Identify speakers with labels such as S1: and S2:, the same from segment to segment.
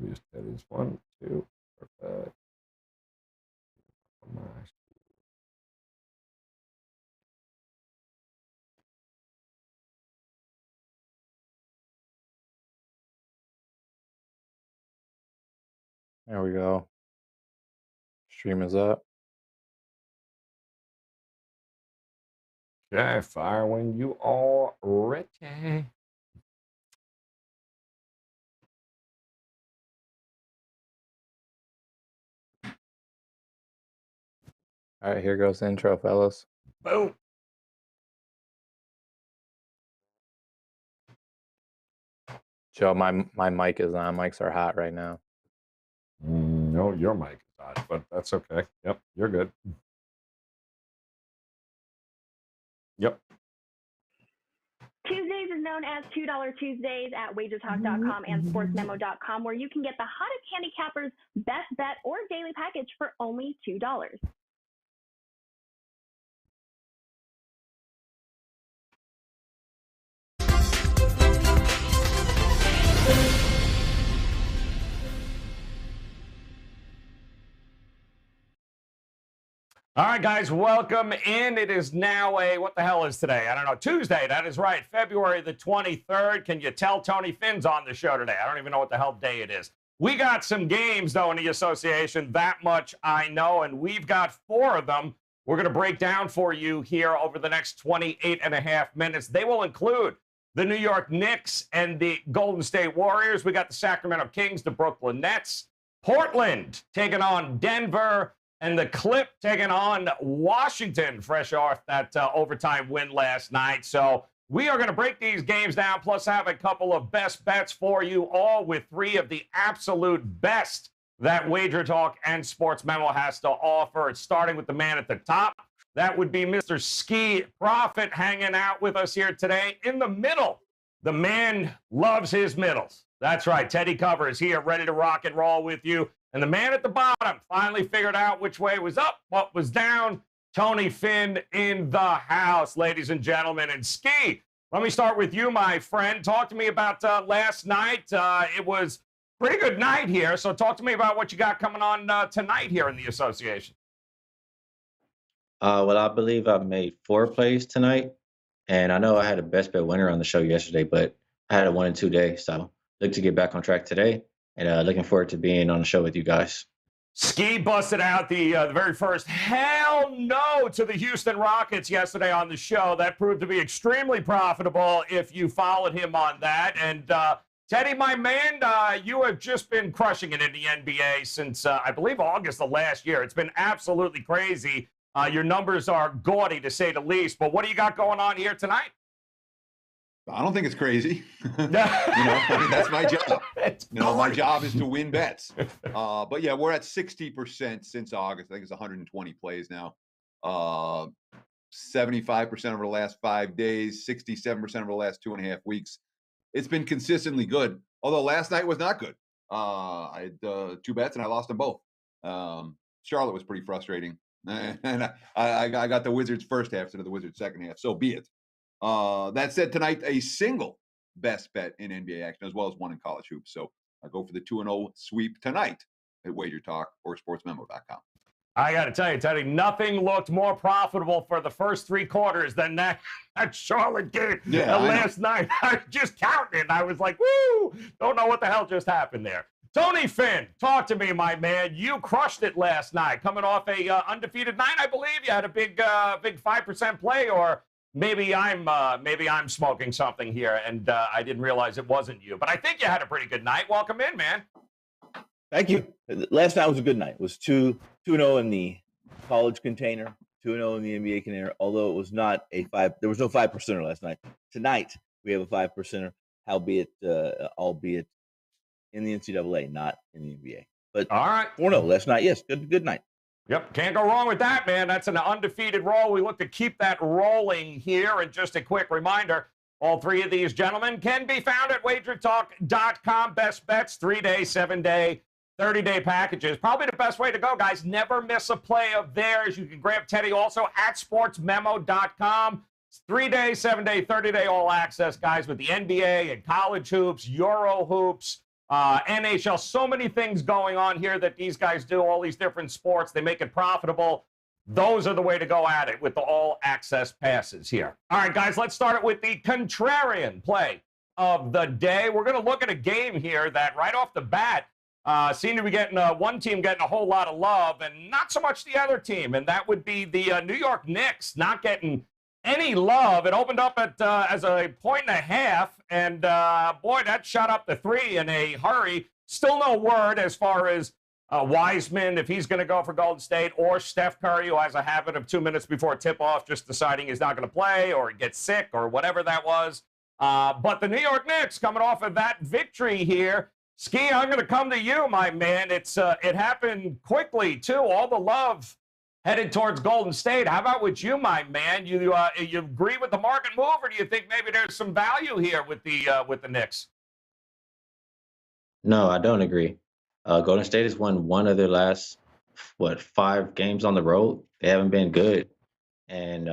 S1: Use Teddy's 1, 2. Perfect.
S2: There we go. Stream is up.
S1: Okay, fire when you are ready.
S2: All right, here goes the intro, fellas.
S1: Boom.
S2: Joe, my mic is on. Mics are hot right now.
S1: No, your mic is hot, but that's okay. Yep, you're good. Yep.
S3: Tuesdays is known as $2 Tuesdays at WagerTalk.com and SportsMemo.com, where you can get the hottest handicappers, best bet, or daily package for only $2.
S1: All right, guys, welcome in. It is now what the hell is today? I don't know. Tuesday, that is right. February the 23rd. Can you tell Tony Finn's on the show today? I don't even know what the hell day it is. We got some games, though, in the association. That much I know, and we've got 4 of them we're going to break down for you here over the next 28 and a half minutes. They will include the New York Knicks and the Golden State Warriors. We got the Sacramento Kings, the Brooklyn Nets, Portland taking on Denver, and the Clip taking on Washington, fresh off that overtime win last night. So we are going to break these games down, plus have a couple of best bets for you, all with 3 of the absolute best that Wager Talk and Sports Memo has to offer. It's starting with the man at the top. That would be Mr. Ski Profit hanging out with us here today. In the middle, the man loves his middles. That's right. Teddy Cover is here, ready to rock and roll with you. And the man at the bottom finally figured out which way was up, what was down. Tony Finn in the house, ladies and gentlemen. And Ski, let me start with you, my friend. Talk to me about last night. It was a pretty good night here. So talk to me about what you got coming on tonight here in the association.
S4: Well, I believe I made 4 plays tonight. And I know I had a best bet winner on the show yesterday, but I had a 1 and 2 day. So look to get back on track today. And looking forward to being on the show with you guys.
S1: Ski busted out the very first hell no to the Houston Rockets yesterday on the show. That proved to be extremely profitable if you followed him on that. And Teddy, my man, you have just been crushing it in the NBA since, I believe, August of last year. It's been absolutely crazy. Your numbers are gaudy, to say the least. But what do you got going on here tonight?
S5: I don't think it's crazy. I mean, that's my job. My job is to win bets. But yeah, we're at 60% since August. I think it's 120 plays now. 75% over the last 5 days, 67% over the last 2.5 weeks. It's been consistently good. Although last night was not good. I had 2 bets and I lost them both. Charlotte was pretty frustrating. And I got the Wizards first half instead of the Wizards second half. So be it. That said, tonight, a single best bet in NBA action, as well as 1 in college hoops. So I go for the 2-0 sweep tonight at WagerTalk or SportsMemo.com.
S1: I got to tell you, Teddy, nothing looked more profitable for the first 3 quarters than that Charlotte game last night. I was just counting it. I was like, woo, don't know what the hell just happened there. Tony Finn, talk to me, my man. You crushed it last night, coming off a undefeated night, I believe. You had a big 5% play, or maybe I'm smoking something here, and I didn't realize it wasn't you. But I think you had a pretty good night. Welcome in, man.
S6: Thank you. Last night was a good night. It was 2-0 in the college container, 2-0 in the NBA container, although it was not a 5. There was no 5%er last night. Tonight, we have a 5%er, albeit in the NCAA, not in the NBA. But
S1: all right,
S6: 4-0 last night. Yes, good night.
S1: Yep, can't go wrong with that, man. That's an undefeated roll. We look to keep that rolling here. And just a quick reminder, all 3 of these gentlemen can be found at WagerTalk.com. Best bets, 3-day, 7-day, 30-day packages. Probably the best way to go, guys. Never miss a play of theirs. You can grab Teddy also at SportsMemo.com. 3-day, 7-day, 30-day all access, guys, with the NBA and college hoops, Euro hoops, NHL, so many things going on here that these guys do, all these different sports. They make it profitable. Those are the way to go at it with the all-access passes here. All right, guys, let's start it with the contrarian play of the day. We're going to look at a game here that right off the bat seemed to be getting one team getting a whole lot of love and not so much the other team, and that would be the New York Knicks not getting any love. It opened up at as a 1.5, and boy, that shot up to 3 in a hurry. Still no word as far as Wiseman, if he's going to go for Golden State, or Steph Curry, who has a habit of 2 minutes before tip-off just deciding he's not going to play or gets sick or whatever that was. But the New York Knicks coming off of that victory here. Ski, I'm going to come to you, my man. It happened quickly, too. All the love headed towards Golden State. How about with you, my man? You agree with the market move, or do you think maybe there's some value here with the Knicks?
S4: No, I don't agree. Golden State has won one of their last 5 games on the road. They haven't been good, and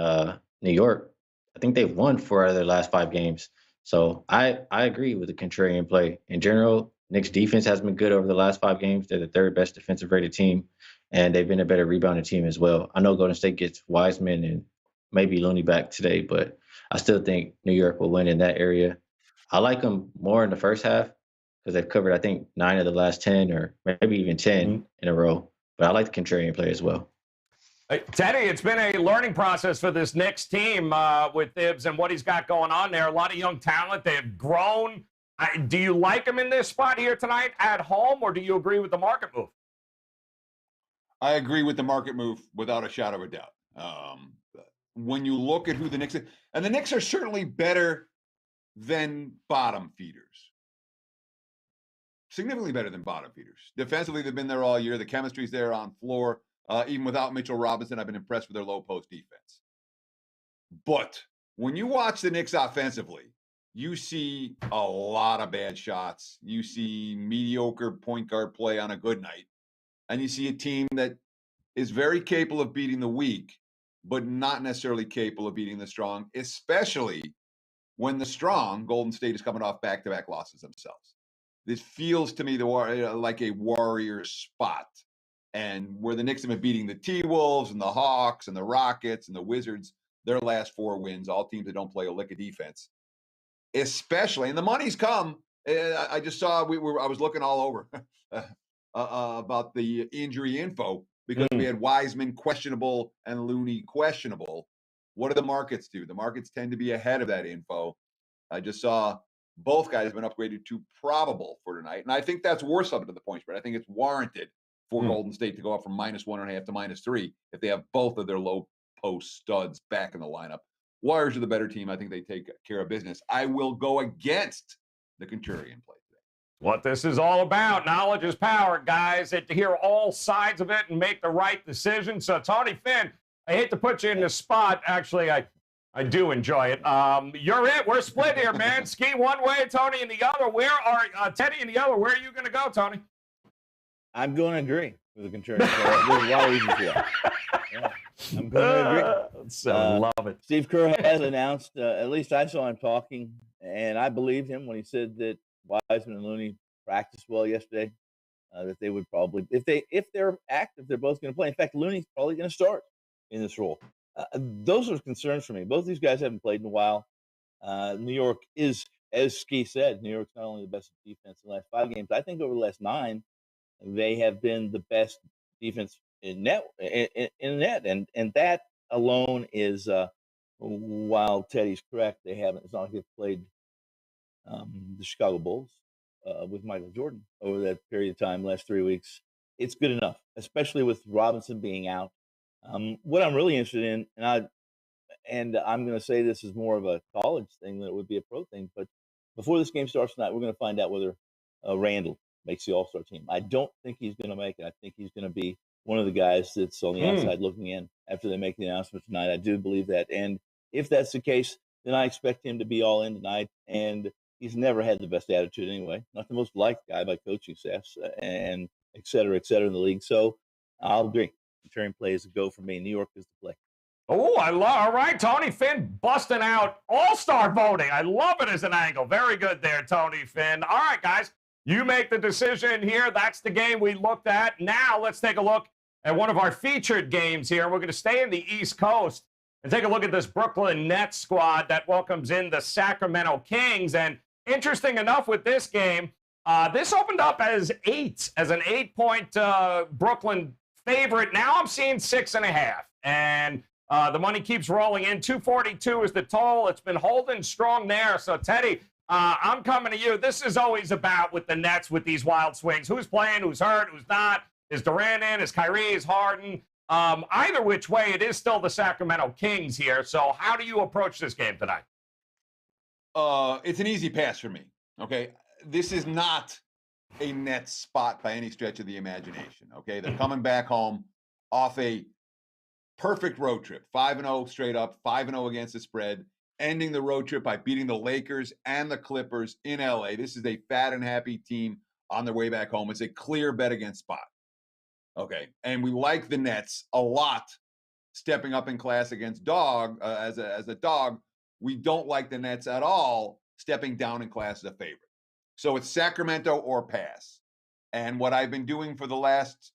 S4: New York, I think they've won 4 out of their last 5 games. So I agree with the contrarian play. In general, Knicks defense has been good over the last 5 games. They're the 3rd best defensive rated team, and they've been a better rebounding team as well. I know Golden State gets Wiseman and maybe Looney back today, but I still think New York will win in that area. I like them more in the first half because they've covered, I think, 9 of the last 10 or maybe even 10 in a row. But I like the contrarian play as well.
S1: Teddy, it's been a learning process for this Knicks team with Thibs and what he's got going on there. A lot of young talent. They've grown. Do you like him in this spot here tonight at home, or do you agree with the market move?
S5: I agree with the market move without a shadow of a doubt. When you look at who the Knicks are, and the Knicks are certainly better than bottom feeders. Significantly better than bottom feeders. Defensively, they've been there all year. The chemistry's there on floor. Even without Mitchell Robinson, I've been impressed with their low post defense. But when you watch the Knicks offensively, you see a lot of bad shots. You see mediocre point guard play on a good night. And you see a team that is very capable of beating the weak, but not necessarily capable of beating the strong, especially when the strong, Golden State, is coming off back-to-back losses themselves. This feels to me like a warrior spot. And where the Knicks have been beating the T-Wolves and the Hawks and the Rockets and the Wizards, their last 4 wins, all teams that don't play a lick of defense. Especially, and the money's come. I just saw, I was looking all over about the injury info because we had Wiseman questionable and Looney questionable. What do the markets do? The markets tend to be ahead of that info. I just saw both guys have been upgraded to probable for tonight. And I think that's worth something to the point spread. I think it's warranted for Golden State to go up from -1.5 to -3 if they have both of their low post studs back in the lineup. Warriors are the better team. I think they take care of business. I will go against the contrarian play today.
S1: What this is all about. Knowledge is power, guys. To hear all sides of it and make the right decision. So, Tony Finn, I hate to put you in this spot. Actually, I do enjoy it. You're it. We're split here, man. Ski one way, Tony in the other. Where are Teddy in the other? Where are you going to go, Tony?
S6: I'm going to agree with the contrarian. There's a lot of reasons for that. Yeah, I'm going to agree.
S1: Love it.
S6: Steve Kerr has announced, at least I saw him talking, and I believed him when he said that Wiseman and Looney practiced well yesterday. That they would probably, if they're active, they're both going to play. In fact, Looney's probably going to start in this role. Those are concerns for me. Both these guys haven't played in a while. New York is, as Ski said, New York's not only the best defense in the last 5 games. I think over the last 9, they have been the best defense in net, and that alone is. While Teddy's correct, they haven't. It's not like they've played the Chicago Bulls with Michael Jordan over that period of time, last 3 weeks. It's good enough, especially with Robinson being out. What I'm really interested in, and I'm going to say this is more of a college thing than it would be a pro thing, but before this game starts tonight, we're going to find out whether Randall makes the All-Star team. I don't think he's going to make it. I think he's going to be one of the guys that's on the outside looking in after they make the announcement tonight. I do believe that. And if that's the case, then I expect him to be all in tonight. And he's never had the best attitude anyway. Not the most liked guy by coaching staffs and et cetera in the league. So I'll agree. Contrarian play is a go for me. New York is the play.
S1: Oh, all right, Tony Finn busting out all-star voting. I love it as an angle. Very good there, Tony Finn. All right, guys. You make the decision here. That's the game we looked at. Now let's take a look at one of our featured games here. We're going to stay in the East Coast and take a look at this Brooklyn Nets squad that welcomes in the Sacramento Kings. And interesting enough with this game, this opened up as an 8-point Brooklyn favorite. Now I'm seeing 6.5. And the money keeps rolling in. 242 is the total. It's been holding strong there. So, Teddy, I'm coming to you. This is always about with the Nets with these wild swings. Who's playing, who's hurt, who's not? Is Durant in? Is Kyrie? Is Harden? Either which way, it is still the Sacramento Kings here. So how do you approach this game tonight?
S5: It's an easy pass for me. Okay. This is not a Nets spot by any stretch of the imagination. Okay. They're coming back home off a perfect road trip. 5-0 straight up, 5-0 against the spread, ending the road trip by beating the Lakers and the Clippers in LA. This is a fat and happy team on their way back home. It's a clear bet against spot. Okay. And we like the Nets a lot stepping up in class against dog as a dog. We don't like the Nets at all stepping down in class as a favorite. So it's Sacramento or pass. And what I've been doing for the last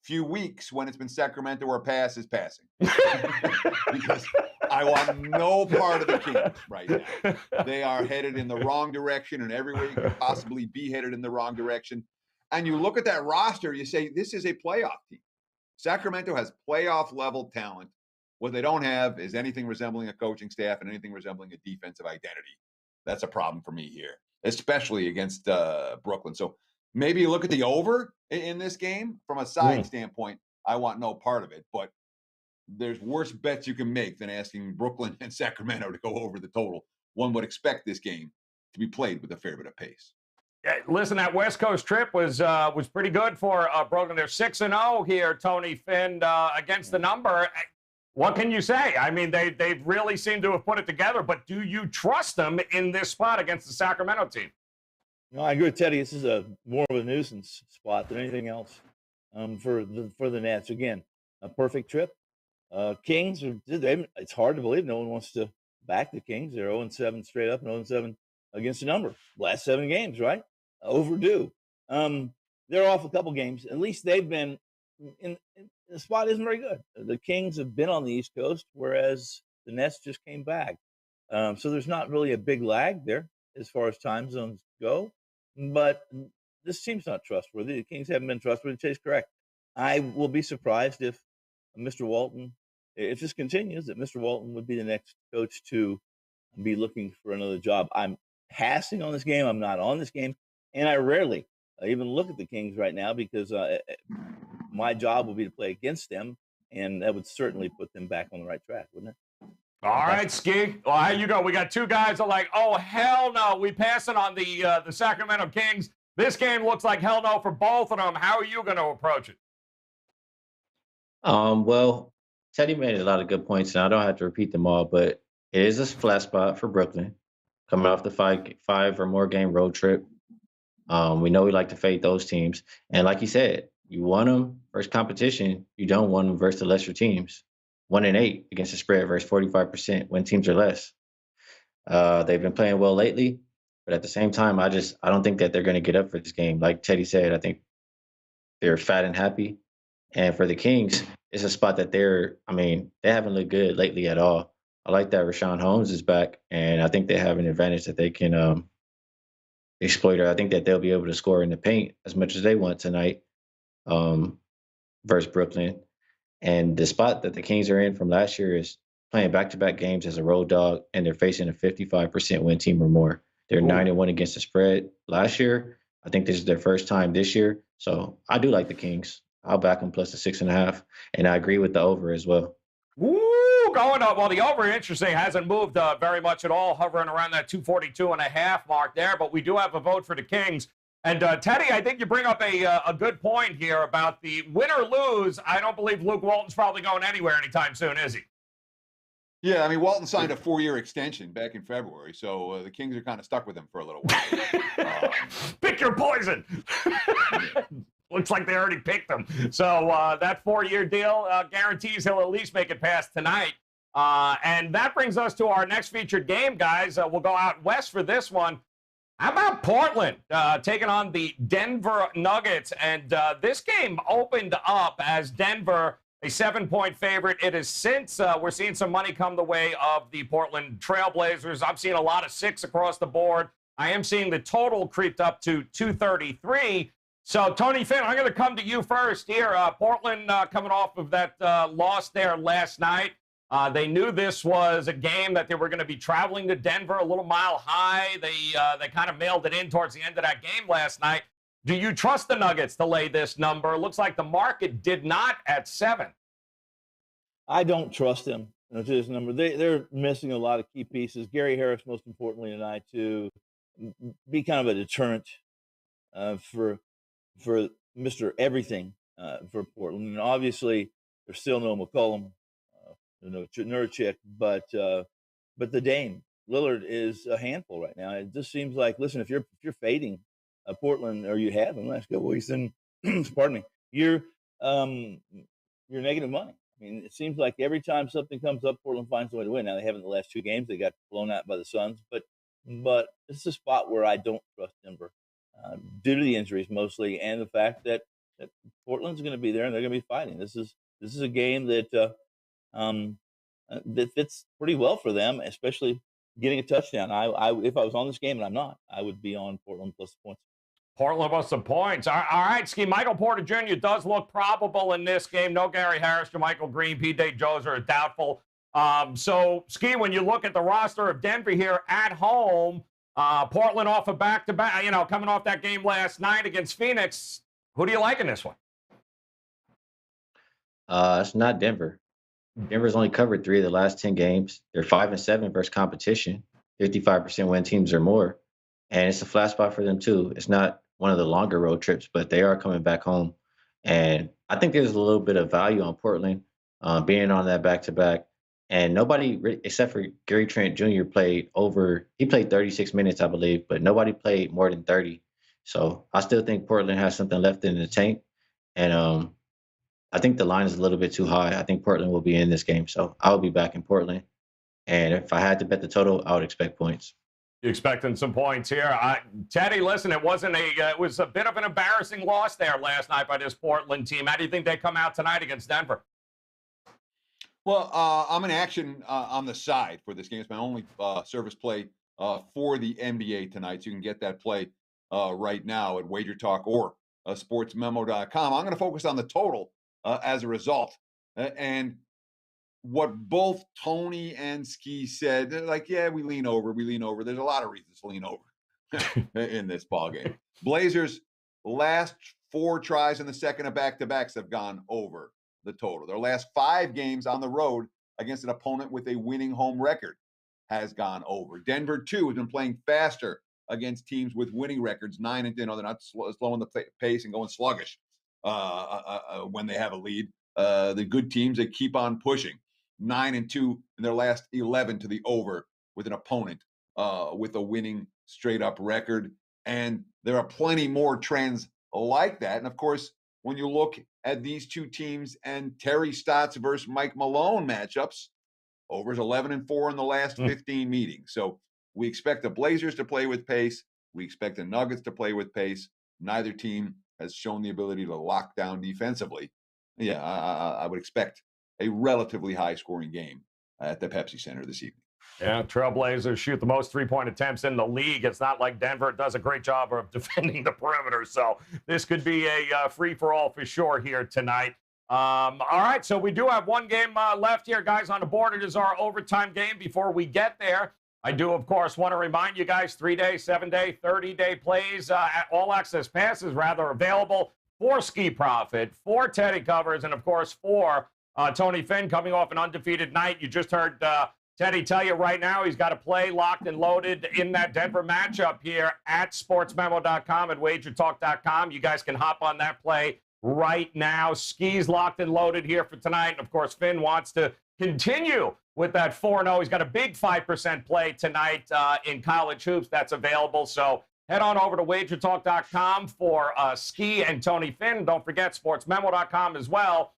S5: few weeks when it's been Sacramento or pass is passing. Because I want no part of the Kings right now. They are headed in the wrong direction in every way you could possibly be headed in the wrong direction. And you look at that roster, you say, this is a playoff team. Sacramento has playoff level talent. What they don't have is anything resembling a coaching staff and anything resembling a defensive identity. That's a problem for me here, especially against Brooklyn. So maybe you look at the over in this game from a side standpoint. I want no part of it, but there's worse bets you can make than asking Brooklyn and Sacramento to go over the total. One would expect this game to be played with a fair bit of pace.
S1: Yeah, listen, that West Coast trip was pretty good for Brooklyn. They're 6-0 here, Tony Finn, against the number. What can you say? I mean, they really seem to have put it together, but do you trust them in this spot against the Sacramento team?
S6: No, I agree with Teddy. This is more of a nuisance spot than anything else for the Nets. Again, a perfect trip. Kings, it's hard to believe no one wants to back the Kings. They're 0-7 straight up and 0-7 against the number. Last 7 games, right? Overdue. They're off a couple games. At least they've been in the spot isn't very good. The Kings have been on the East Coast, whereas the Nets just came back. So there's not really a big lag there as far as time zones go. But this team's not trustworthy. The Kings haven't been trustworthy. Chase correct. I will be surprised if Mr. Walton, if this continues, that Mr. Walton would be the next coach to be looking for another job. I'm passing on this game. I'm not on this game. And I rarely even look at the Kings right now because my job will be to play against them, and that would certainly put them back on the right track, wouldn't it?
S1: All right, Ski. Well, how you go? We got 2 guys that are like, oh, hell no. We passing on the Sacramento Kings. This game looks like hell no for both of them. How are you going to approach it?
S4: Well, Teddy made a lot of good points, and I don't have to repeat them all, but it is a flat spot for Brooklyn coming off the five or more game road trip. We know we like to fade those teams. And like you said, you want them versus competition. You don't want them versus the lesser teams. 1-8 against the spread versus 45% when teams are less. They've been playing well lately, but at the same time, I don't think that they're going to get up for this game. Like Teddy said, I think they're fat and happy. And for the Kings, it's a spot that they haven't looked good lately at all. I like that Rashawn Holmes is back, and I think they have an advantage that they can exploit. I think that they'll be able to score in the paint as much as they want tonight versus Brooklyn. And the spot that the Kings are in from last year is playing back-to-back games as a road dog, and they're facing a 55% win team or more. They're 9-1 against the spread last year. I think this is their first time this year. So I do like the Kings. I'll back them plus the 6.5, and I agree with the over as well.
S1: Woo, going up. Well, the over, interesting, hasn't moved very much at all, hovering around that 242.5 mark there, but we do have a vote for the Kings. And, Teddy, I think you bring up a good point here about the win or lose. I don't believe Luke Walton's probably going anywhere anytime soon, is he?
S5: Yeah, I mean, Walton signed a 4-year extension back in February, so the Kings are kind of stuck with him for a little while.
S1: Pick your poison. Looks like they already picked him. So that 4-year deal guarantees he'll at least make it past tonight. And that brings us to our next featured game, guys. We'll go out west for this one. How about Portland taking on the Denver Nuggets? And this game opened up as Denver, a 7-point favorite. It is since we're seeing some money come the way of the Portland Trailblazers. I'm seeing a lot of 6 across the board. I am seeing the total creeped up to 233. So, Tony Finn, I'm going to come to you first here. Portland coming off of that loss there last night. They knew this was a game that they were going to be traveling to Denver, a little mile high. They kind of mailed it in towards the end of that game last night. Do you trust the Nuggets to lay this number? Looks like the market did not at 7.
S6: I don't trust them to this number. They're missing a lot of key pieces. Gary Harris, most importantly tonight, to be kind of a deterrent for Mr. Everything for Portland. And obviously, there's still no McCollum. No Nurkic, but the Dame Lillard is a handful right now. It just seems like, listen, if you're fading Portland, or you have in the last couple weeks, then pardon me, you're negative money. I mean, it seems like every time something comes up, Portland finds a way to win. Now they haven't the last 2 games; they got blown out by the Suns, but it's a spot where I don't trust Denver due to the injuries mostly, and the fact that Portland's going to be there and they're going to be fighting. This is a game that fits pretty well for them, especially getting a touchdown. I if I was on this game, and I'm not, I would be on Portland plus the points.
S1: Portland plus the points. All right, Ski. Michael Porter Jr. does look probable in this game. No Gary Harris, Jermichael Green, P.J. Joser are doubtful. So, Ski, when you look at the roster of Denver here at home, Portland off a back-to-back, coming off that game last night against Phoenix, who do you like in this one?
S4: It's not Denver. Denver's only covered 3 of the last 10 games. They're 5-7 versus competition, 55% win teams or more. And it's a flat spot for them too. It's not one of the longer road trips, but they are coming back home. And I think there's a little bit of value on Portland being on that back-to-back. And nobody, except for Gary Trent Jr., played 36 minutes, I believe, but nobody played more than 30. So I still think Portland has something left in the tank. And I think the line is a little bit too high. I think Portland will be in this game, so I'll be back in Portland. And if I had to bet the total, I would expect points.
S1: You expecting some points here? Teddy, listen, it was a bit of an embarrassing loss there last night by this Portland team. How do you think they come out tonight against Denver?
S5: Well, I'm in action on the side for this game. It's my only service play for the NBA tonight, so you can get that play right now at WagerTalk or sportsmemo.com. I'm going to focus on the total as a result. And what both Tony and Ski said, they're like, yeah, we lean over. There's a lot of reasons to lean over in this ballgame. Blazers, last 4 tries in the second of back-to-backs have gone over the total. Their last 5 games on the road against an opponent with a winning home record has gone over. Denver, too, has been playing faster against teams with winning records, 9-10. They're not slowing the pace and going sluggish when they have a lead. The good teams, they keep on pushing. 9-2 in their last 11 to the over with an opponent with a winning straight-up record. And there are plenty more trends like that. And, of course, when you look at these 2 teams and Terry Stotts versus Mike Malone matchups, over's 11-4 in the last 15 meetings. So we expect the Blazers to play with pace. We expect the Nuggets to play with pace. Neither team has shown the ability to lock down defensively. Yeah, I would expect a relatively high-scoring game at the Pepsi Center this evening.
S1: Yeah, Trailblazers shoot the most 3-point attempts in the league. It's not like Denver does a great job of defending the perimeter, so this could be a free-for-all for sure here tonight. All right, so we do have one game left here, guys, on the board. It is our overtime game. Before we get there, I do, of course, want to remind you guys, 3-day, 7-day, 30-day plays, all-access passes, rather, available for Ski Profit, for Teddy Covers, and, of course, for Tony Finn coming off an undefeated night. You just heard Teddy tell you right now he's got a play locked and loaded in that Denver matchup here at sportsmemo.com and WagerTalk.com. You guys can hop on that play right now. Ski's locked and loaded here for tonight. And, of course, Finn wants to continue with that 4-0. He's got a big 5% play tonight in college hoops that's available. So head on over to WagerTalk.com for Ski and Tony Finn. Don't forget sportsmemo.com as well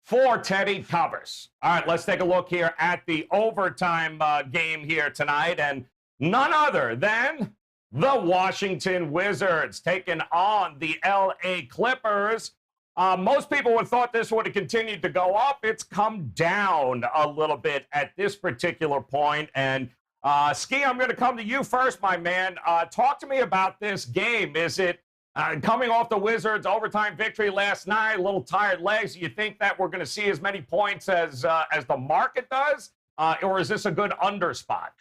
S1: for Teddy Covers. All right, let's take a look here at the overtime game here tonight. And none other than The Washington Wizards taking on the LA Clippers. Most people would have thought this would have continued to go up. It's come down a little bit at this particular point. And Ski, I'm going to come to you first, my man. Talk to me about this game. Is it coming off the Wizards' overtime victory last night, a little tired legs? Do you think that we're going to see as many points as the market does? Or is this a good under spot?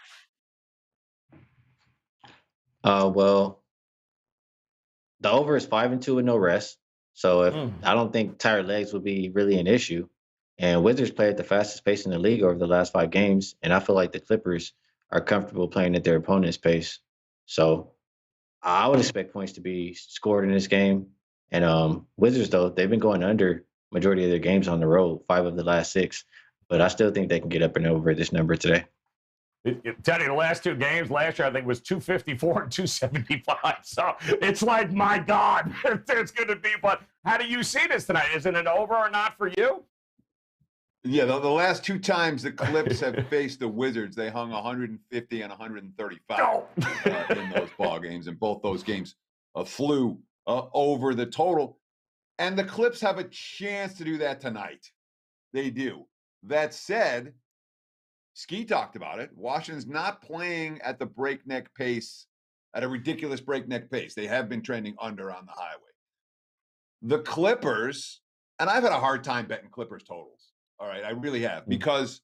S4: Well, the over is 5-2 with no rest. So I don't think tired legs would be really an issue. And Wizards play at the fastest pace in the league over the last 5 games. And I feel like the Clippers are comfortable playing at their opponent's pace. So I would expect points to be scored in this game. And Wizards, though, they've been going under majority of their games on the road, 5 of the last 6. But I still think they can get up and over this number today.
S1: Teddy, the last 2 games last year, I think, was 254 and 275. So it's like, my God, it's going to be. But how do you see this tonight? Is it an over or not for you?
S5: Yeah, the last 2 times the Clips have faced the Wizards, they hung 150 and 135 in those ball games, and both those games flew over the total. And the Clips have a chance to do that tonight. They do. That said, Ski talked about it. Washington's not playing at the breakneck pace, at a ridiculous breakneck pace. They have been trending under on the highway. The Clippers, and I've had a hard time betting Clippers totals. All right, I really have, because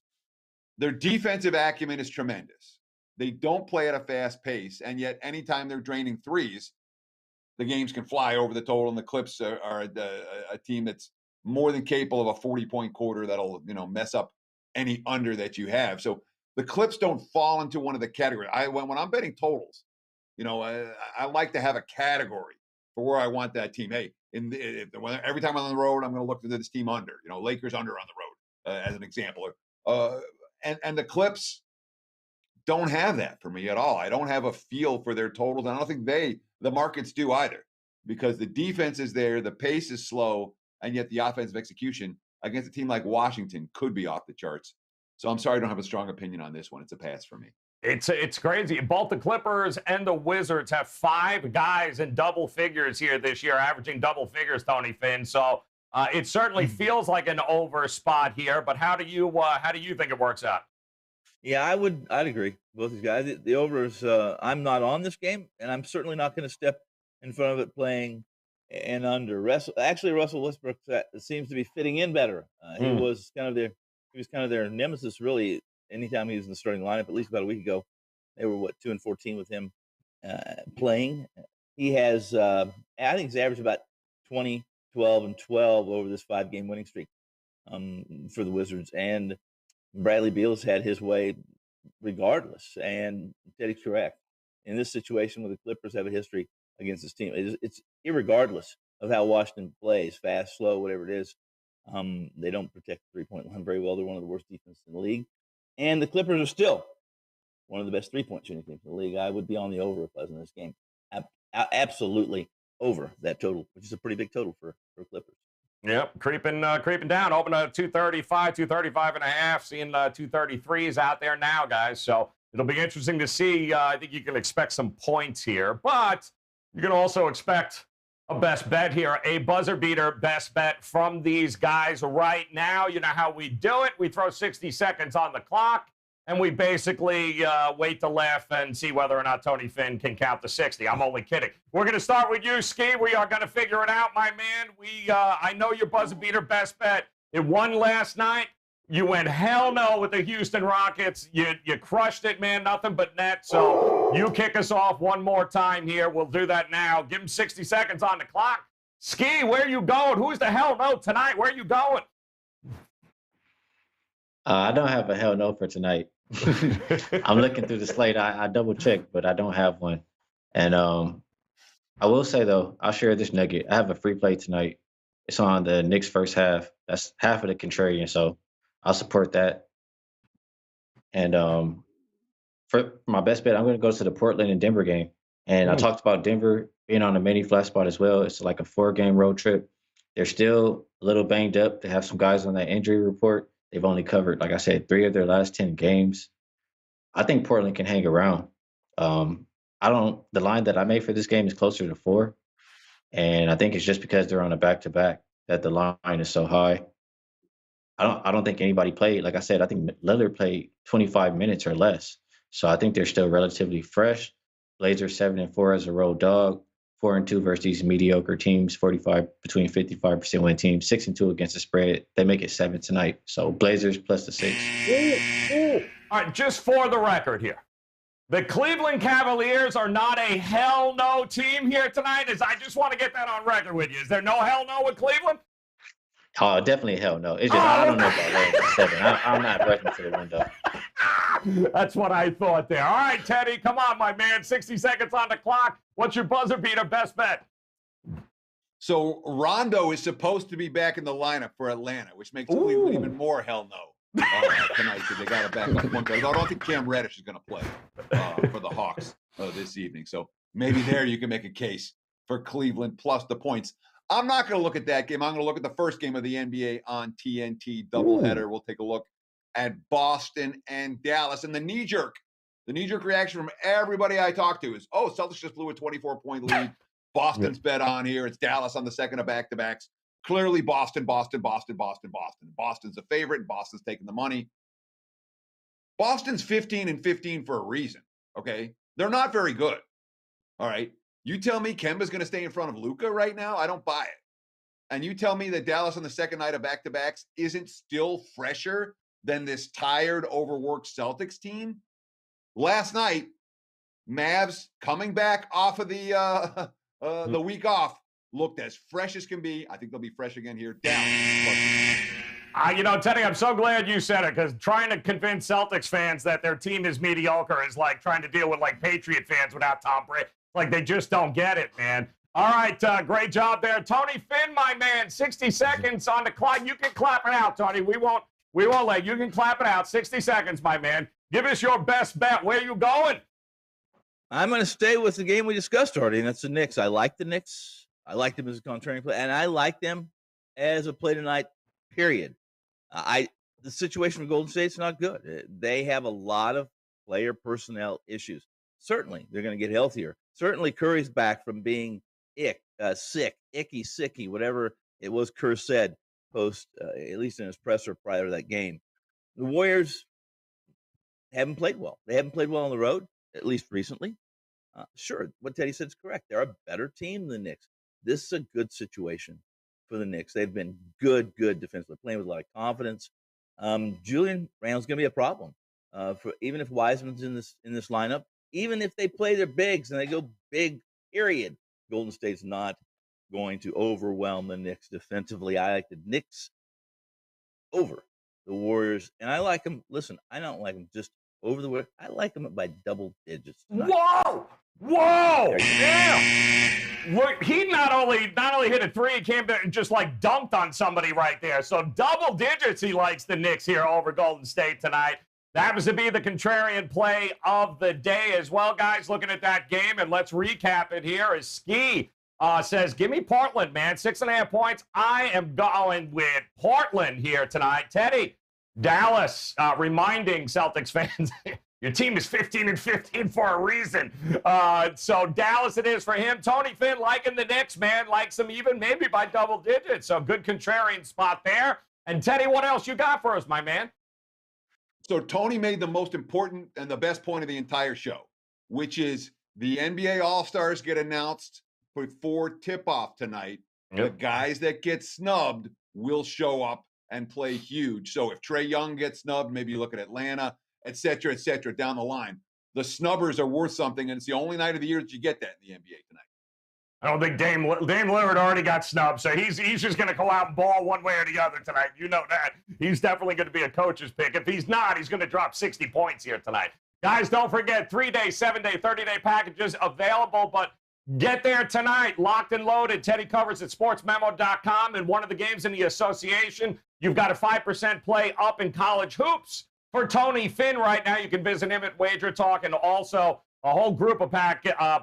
S5: their defensive acumen is tremendous. They don't play at a fast pace, and yet anytime they're draining threes, the games can fly over the total, and the Clips are a team that's more than capable of a 40-point quarter that'll, mess up any under that you have. So the Clips don't fall into one of the categories. When I'm betting totals, I like to have a category for where I want that team. Hey, every time I'm on the road, I'm going to look for this team under. Lakers under on the road, as an example. And the Clips don't have that for me at all. I don't have a feel for their totals. I don't think the markets do either, because the defense is there, the pace is slow, and yet the offensive execution against a team like Washington could be off the charts. So I'm sorry I don't have a strong opinion on this one. It's a pass for me.
S1: It's crazy. Both the Clippers and the Wizards have 5 guys in double figures here this year, averaging double figures, Tony Finn. So it certainly feels like an over spot here. But how do you think it works out?
S6: Yeah, I'd agree. Both these guys. The overs. I'm not on this game, and I'm certainly not going to step in front of it playing an under. Russell Westbrook seems to be fitting in better. He was kind of their nemesis, really. Anytime he was in the starting lineup, at least about a week ago, they were 2-14 with him playing. He has, I think, he's averaged about 20, 12, and 12 over this 5-game winning streak for the Wizards. And Bradley Beal's had his way regardless. And Teddy's correct. In this situation where the Clippers have a history against this team, it's irregardless of how Washington plays, fast, slow, whatever it is. They don't protect the 3-point line very well. They're one of the worst defenses in the league. And the Clippers are still one of the best 3-point shooting teams in the league. I would be on the over if I was in this game. Absolutely over that total, which is a pretty big total for Clippers.
S1: Yep, creeping down. Open at 235, 235 and a half. Seeing 233s out there now, guys. So it'll be interesting to see. I think you can expect some points here, but you can also expect a best bet here, a buzzer beater best bet from these guys right now. You know how we do it. We throw 60 seconds on the clock, and we basically wait to laugh and see whether or not Tony Finn can count to 60. I'm only kidding. We're going to start with you, Ski. We are going to figure it out, my man. I know your buzzer beater best bet. It won last night. You went hell no with the Houston Rockets. You crushed it, man. Nothing but net. So you kick us off one more time here. We'll do that now. Give him 60 seconds on the clock. Ski, where are you going? Who's the hell no tonight? Where are you going?
S4: I don't have a hell no for tonight. I'm looking through the slate. I double checked, but I don't have one. And I will say, though, I'll share this nugget. I have a free play tonight. It's on the Knicks first half. That's half of the Contrarian, so I'll support that. And for my best bet, I'm going to go to the Portland and Denver game. And I talked about Denver being on a mini flat spot as well. It's like a 4-game road trip. They're still a little banged up. They have some guys on that injury report. They've only covered, like I said, 3 of their last 10 games. I think Portland can hang around. The line that I made for this game is closer to 4. And I think it's just because they're on a back-to-back that the line is so high. I don't think anybody played. Like I said, I think Lillard played 25 minutes or less. So I think they're still relatively fresh. Blazers 7-4 as a road dog, 4-2 versus these mediocre teams, between 55% win teams, 6-2 against the spread. They make it 7 tonight. So Blazers plus the 6.
S1: All right, just for the record here. The Cleveland Cavaliers are not a hell no team here tonight. I just want to get that on record with you. Is there no hell no with Cleveland?
S4: Oh, definitely hell no. It's just I don't know about laying at 7. I'm not rushing to the window.
S1: That's what I thought there. All right, Teddy, come on, my man. 60 seconds on the clock. What's your buzzer beater best bet?
S5: So Rondo is supposed to be back in the lineup for Atlanta, which makes Cleveland even more hell no tonight because they got to back up one guy. I don't think Cam Reddish is going to play for the Hawks this evening. So maybe there you can make a case for Cleveland plus the points. I'm not going to look at that game. I'm going to look at the first game of the NBA on TNT doubleheader. We'll take a look at Boston and Dallas. And the knee-jerk reaction from everybody I talk to is, oh, Celtics just blew a 24-point lead. Boston's bet on here. It's Dallas on the second of back-to-backs. Clearly Boston. Boston's a favorite, and Boston's taking the money. Boston's 15-15 for a reason, okay? They're not very good, all right? You tell me Kemba's going to stay in front of Luka right now? I don't buy it. And you tell me that Dallas on the second night of back-to-backs isn't still fresher than this tired, overworked Celtics team? Last night, Mavs coming back off of the week off looked as fresh as can be. I think they'll be fresh again here.
S1: Teddy, I'm so glad you said it because trying to convince Celtics fans that their team is mediocre is like trying to deal with like Patriot fans without Tom Brady. Like they just don't get it, man. All right, great job there. Tony Finn, my man, 60 seconds on the clock. You can clap it out, Tony. We won't let you can clap it out. 60 seconds, my man. Give us your best bet. Where are you going?
S6: I'm going to stay with the game we discussed already, and that's the Knicks. I like the Knicks. I like them as a contrarian play, and I like them as a play tonight, period. The situation with Golden State's not good. They have a lot of player personnel issues. Certainly, they're going to get healthier. Certainly, Curry's back from being sick, sicky, whatever it was Kerr said post, at least in his presser prior to that game. The Warriors haven't played well. They haven't played well on the road, at least recently. Sure, what Teddy said is correct. They're a better team than the Knicks. This is a good situation for the Knicks. They've been good defensively, playing with a lot of confidence. Julian Randle's going to be a problem for even if Wiseman's in this lineup. Even if they play their bigs and they go big, period, Golden State's not going to overwhelm the Knicks defensively. I like the Knicks over the Warriors, and I like them. Listen, I don't like them just over the Warriors. I like them by double digits tonight.
S1: Whoa! Damn! Look, he not only hit a three, he came there and just like dunked on somebody right there. So double digits, he likes the Knicks here over Golden State tonight. That happens to be the contrarian play of the day as well, guys. Looking at that game, and let's recap it here. As Ski says, give me Portland, man. 6.5 points. I am going with Portland here tonight. Teddy, Dallas, reminding Celtics fans, your team is 15-15 for a reason. So Dallas it is for him. Tony Finn liking the Knicks, man. Likes them even maybe by double digits. So good contrarian spot there. And Teddy, what else you got for us, my man?
S5: So Tony made the most important and the best point of the entire show, which is the NBA All-Stars get announced before tip-off tonight. Yep. The guys that get snubbed will show up and play huge. So if Trae Young gets snubbed, maybe you look at Atlanta, et cetera, down the line. The snubbers are worth something, and it's the only night of the year that you get that in the NBA tonight.
S1: I don't think Dame Lillard already got snubbed, so he's just going to go out and ball one way or the other tonight. You know that. He's definitely going to be a coach's pick. If he's not, he's going to drop 60 points here tonight. Guys, don't forget, 3-day, 7-day, 30-day packages available, but get there tonight, locked and loaded. Teddy covers at sportsmemo.com, and one of the games in the association, you've got a 5% play up in college hoops for Tony Finn right now. You can visit him at WagerTalk, and also a whole group of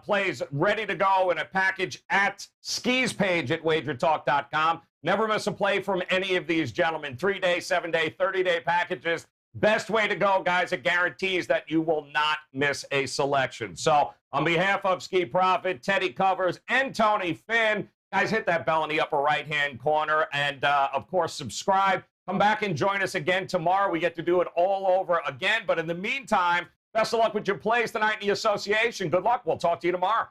S1: plays ready to go in a package at Ski's page at WagerTalk.com. Never miss a play from any of these gentlemen. 3-day, 7-day, 30-day packages Best way to go, guys. It guarantees that you will not miss a selection. So on behalf of Ski Profit, Teddy Covers, and Tony Finn, guys, hit that bell in the upper right-hand corner. And, of course, subscribe. Come back and join us again tomorrow. We get to do it all over again. But in the meantime, best of luck with your plays tonight in the association. Good luck. We'll talk to you tomorrow.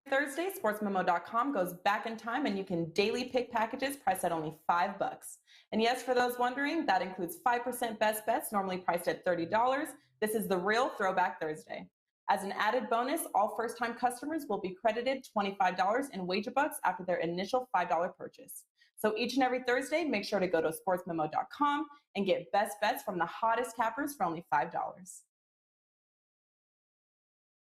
S7: Thursday, sportsmemo.com goes back in time and you can daily pick packages priced at only $5. And yes, for those wondering, that includes 5% best bets, normally priced at $30. This is the real Throwback Thursday. As an added bonus, all first-time customers will be credited $25 in WagerBucks after their initial $5 purchase. So each and every Thursday, make sure to go to sportsmemo.com and get best bets from the hottest cappers for only $5.